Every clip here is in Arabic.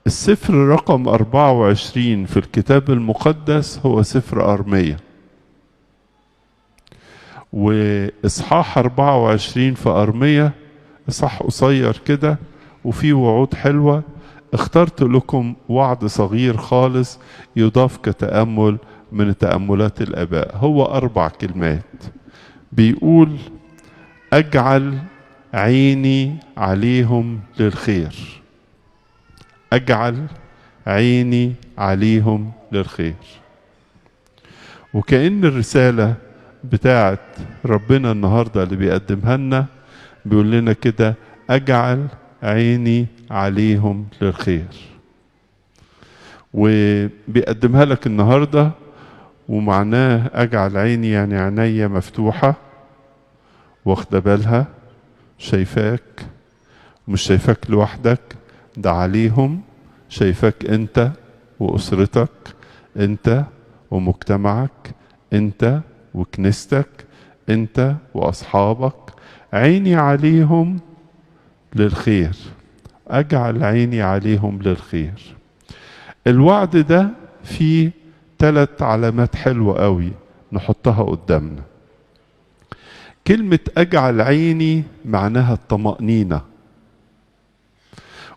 السفر رقم 24 في الكتاب المقدس هو سفر أرميا، وإصحاح 24 في أرميا إصحاح قصير كده وفيه وعود حلوة. اخترت لكم وعد صغير خالص يضاف كتأمل من تأملات الآباء، هو 4 كلمات. بيقول: أجعل عيني عليهم للخير. أجعل عيني عليهم للخير. وكأن الرسالة بتاعت ربنا النهاردة اللي بيقدمها لنا بيقول لنا كده: أجعل عيني عليهم للخير. وبيقدمها لك النهاردة، ومعناه أجعل عيني يعني عينيا مفتوحة واخدة بالها، شايفاك، مش شايفاك لوحدك، ده عليهم، شايفاك انت واسرتك، انت ومجتمعك، انت وكنيستك، انت واصحابك. عيني عليهم للخير. اجعل عيني عليهم للخير. الوعد ده فيه 3 علامات حلوة قوي نحطها قدامنا. كلمة أجعل عيني معناها الطمأنينة،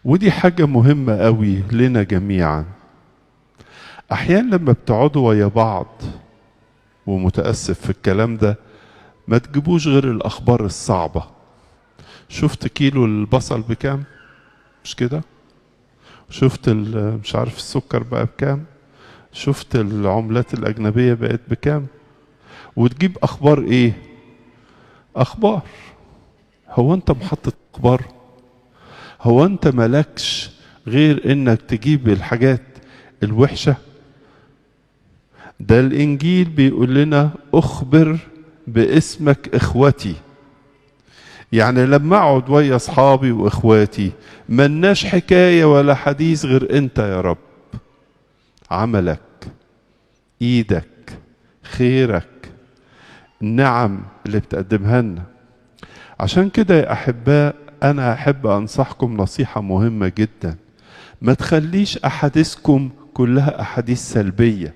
ودي حاجة مهمة قوي لنا جميعا. أحيانا لما بتقعدوا ويا بعض، ومتأسف في الكلام ده، ما تجيبوش غير الأخبار الصعبة. شفت كيلو البصل بكام؟ مش كده؟ شفت مش عارف السكر بقى بكام؟ شفت العملات الأجنبية بقت بكام؟ وتجيب أخبار إيه؟ أخبار. هو أنت محطة أخبار؟ هو أنت ملكش غير إنك تجيب الحاجات الوحشة؟ ده الإنجيل بيقول لنا: أخبر باسمك إخوتي. يعني لما أقعد ويا أصحابي وإخواتي ملناش حكاية ولا حديث غير أنت يا رب، عملك، إيدك، خيرك، النعم اللي بتقدمها لنا. عشان كده يا أحباء، أنا أحب أنصحكم نصيحة مهمة جدا: ما تخليش أحاديثكم كلها أحاديث سلبية.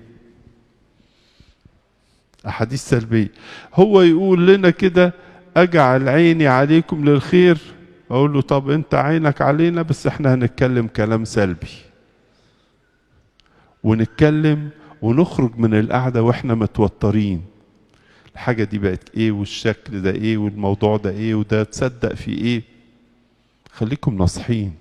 أحاديث سلبية. هو يقول لنا كده: أجعل عيني عليكم للخير. أقول له: طب أنت عينك علينا، بس إحنا هنتكلم كلام سلبي، ونتكلم ونخرج من القعدة وإحنا متوترين. الحاجة دي بقت إيه، والشكل ده إيه، والموضوع ده إيه، وده تصدق في إيه. خليكم ناصحين.